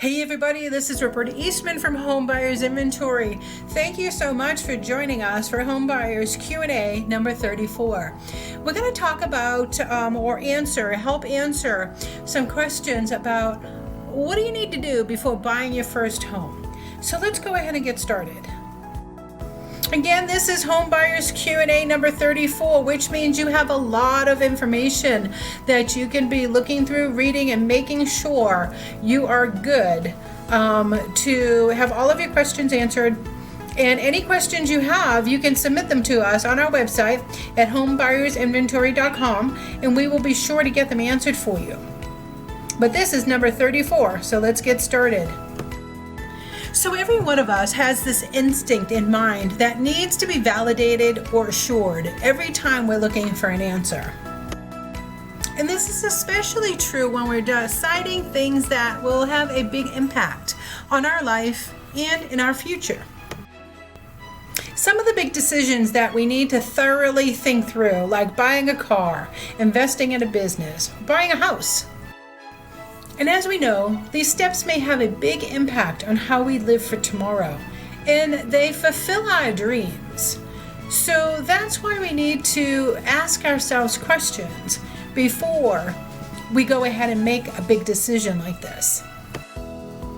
Hey everybody, this is Roberta Eastman from Home Buyers Inventory. Thank you so much for joining us for Home Buyers Q&A number 34. We're going to talk about help answer some questions about what do you need to do before buying your first home. So let's go ahead and get started. Again, this is Home Buyers Q&A number 34, which means you have a lot of information that you can be looking through, reading, and making sure you are good to have all of your questions answered. And any questions you have, you can submit them to us on our website at homebuyersinventory.com, and we will be sure to get them answered for you. But this is number 34, so let's get started. So every one of us has this instinct in mind that needs to be validated or assured every time we're looking for an answer. And this is especially true when we're deciding things that will have a big impact on our life and in our future. Some of the big decisions that we need to thoroughly think through, like buying a car, investing in a business, buying a house. And as we know, these steps may have a big impact on how we live for tomorrow, and they fulfill our dreams. So that's why we need to ask ourselves questions before we go ahead and make a big decision like this.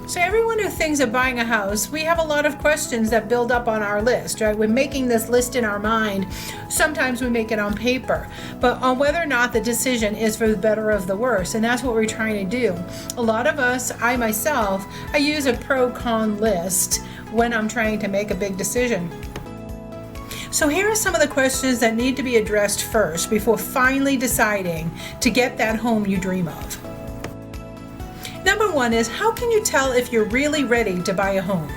So everyone who thinks of buying a house, we have a lot of questions that build up on our list, right? We're making this list in our mind. Sometimes we make it on paper, but on whether or not the decision is for the better or the worse, and that's what we're trying to do. A lot of us, I myself, I use a pro-con list when I'm trying to make a big decision. So here are some of the questions that need to be addressed first before finally deciding to get that home you dream of. Number one is, how can you tell if you're really ready to buy a home?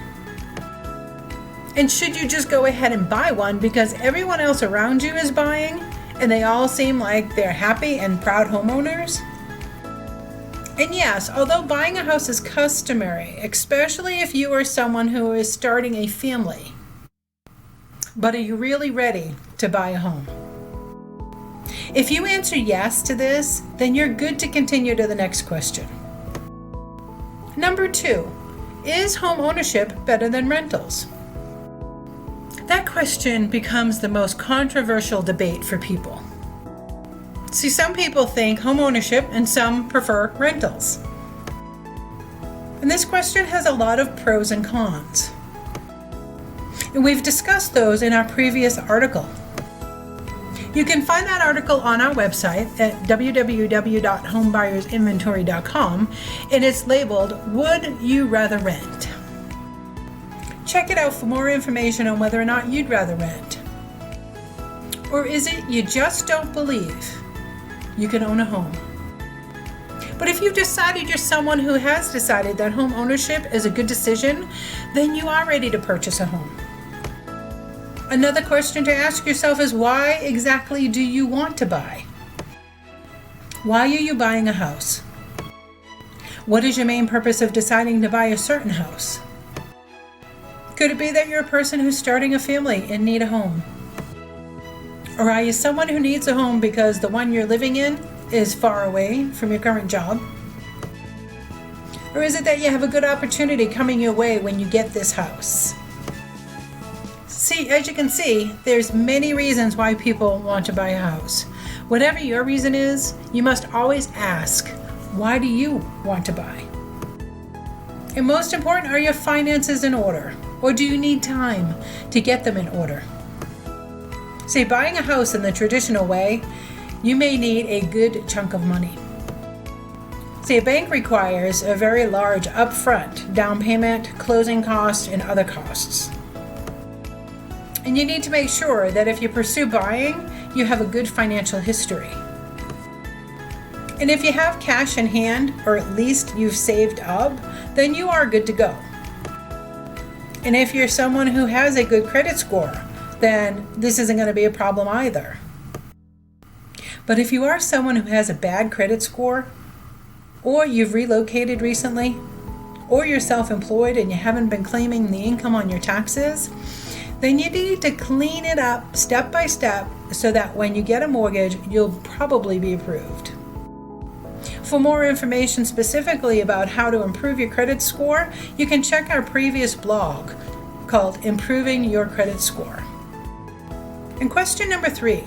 And should you just go ahead and buy one because everyone else around you is buying and they all seem like they're happy and proud homeowners? And yes, although buying a house is customary, especially if you are someone who is starting a family, but are you really ready to buy a home? If you answer yes to this, then you're good to continue to the next question. Number two, is home ownership better than rentals? That question becomes the most controversial debate for people. See, some people think home ownership and some prefer rentals. And this question has a lot of pros and cons. And we've discussed those in our previous article. You can find that article on our website at www.homebuyersinventory.com, and it's labeled, Would You Rather Rent? Check it out for more information on whether or not you'd rather rent. Or is it you just don't believe you can own a home? But if you've decided you're someone who has decided that home ownership is a good decision, then you are ready to purchase a home. Another question to ask yourself is, why exactly do you want to buy? Why are you buying a house? What is your main purpose of deciding to buy a certain house? Could it be that you're a person who's starting a family and need a home? Or are you someone who needs a home because the one you're living in is far away from your current job? Or is it that you have a good opportunity coming your way when you get this house? See, as you can see, there's many reasons why people want to buy a house. Whatever your reason is, you must always ask, why do you want to buy? And most important, are your finances in order? Or do you need time to get them in order? See, buying a house in the traditional way, you may need a good chunk of money. See, a bank requires a very large upfront down payment, closing costs, and other costs. And you need to make sure that if you pursue buying, you have a good financial history. And if you have cash in hand, or at least you've saved up, then you are good to go. And if you're someone who has a good credit score, then this isn't going to be a problem either. But if you are someone who has a bad credit score, or you've relocated recently, or you're self-employed and you haven't been claiming the income on your taxes, then you need to clean it up step by step so that when you get a mortgage, you'll probably be approved. For more information specifically about how to improve your credit score, you can check our previous blog called Improving Your Credit Score. And question number 3,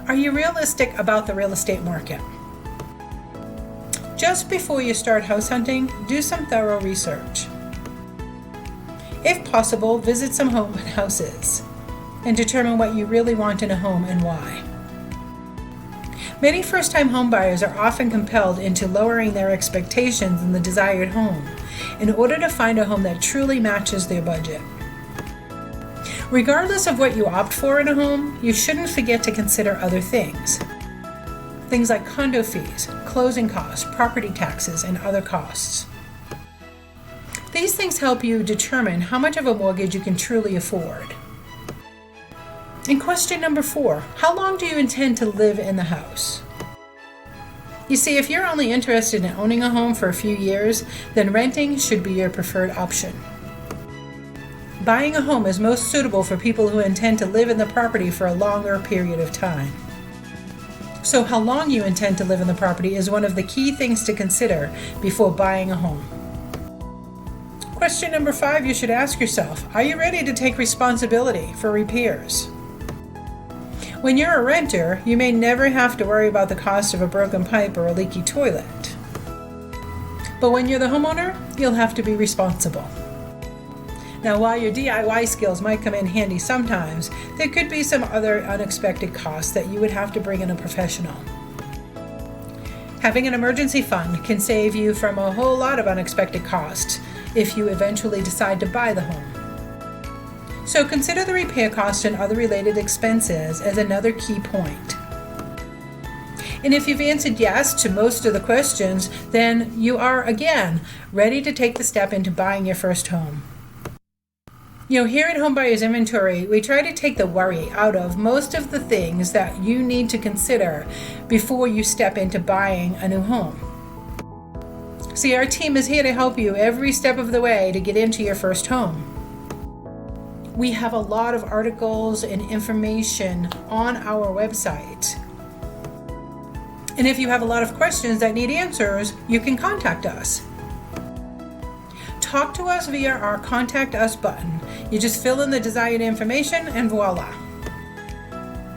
are you realistic about the real estate market? Just before you start house hunting, do some thorough research. If possible, visit some open houses and determine what you really want in a home and why. Many first-time homebuyers are often compelled into lowering their expectations in the desired home in order to find a home that truly matches their budget. Regardless of what you opt for in a home, you shouldn't forget to consider other things. Things like condo fees, closing costs, property taxes, and other costs. These things help you determine how much of a mortgage you can truly afford. And question number 4, how long do you intend to live in the house? You see, if you're only interested in owning a home for a few years, then renting should be your preferred option. Buying a home is most suitable for people who intend to live in the property for a longer period of time. So how long you intend to live in the property is one of the key things to consider before buying a home. Question number 5 you should ask yourself, are you ready to take responsibility for repairs? When you're a renter, you may never have to worry about the cost of a broken pipe or a leaky toilet. But when you're the homeowner, you'll have to be responsible. Now, while your DIY skills might come in handy sometimes, there could be some other unexpected costs that you would have to bring in a professional. Having an emergency fund can save you from a whole lot of unexpected costs if you eventually decide to buy the home. So consider the repair costs and other related expenses as another key point. And if you've answered yes to most of the questions, then you are, again, ready to take the step into buying your first home. Here at Home Buyers Inventory, we try to take the worry out of most of the things that you need to consider before you step into buying a new home. See, our team is here to help you every step of the way to get into your first home. We have a lot of articles and information on our website. And if you have a lot of questions that need answers, you can contact us. Talk to us via our Contact Us button. You just fill in the desired information and voila.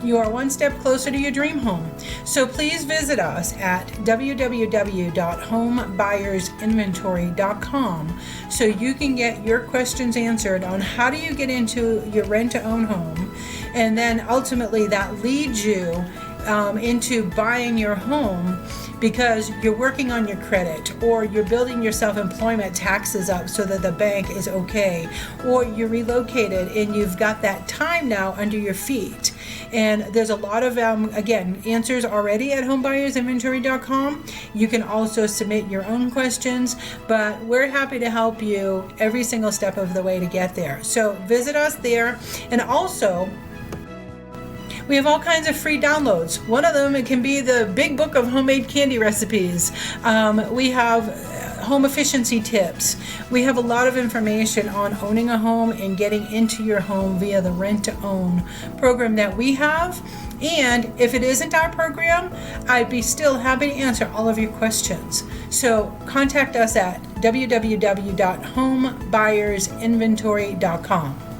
You are one step closer to your dream home. So please visit us at www.homebuyersinventory.com so you can get your questions answered on how do you get into your rent-to-own home, and then ultimately that leads you into buying your home because you're working on your credit, or you're building your self-employment taxes up so that the bank is okay, or you're relocated and you've got that time now under your feet. And there's a lot of, answers already at homebuyersinventory.com. You can also submit your own questions, but we're happy to help you every single step of the way to get there. So visit us there. And also, we have all kinds of free downloads. One of them, it can be the big book of homemade candy recipes. We have home efficiency tips. We have a lot of information on owning a home and getting into your home via the Rent to Own program that we have. And if it isn't our program, I'd be still happy to answer all of your questions. So contact us at www.homebuyersinventory.com.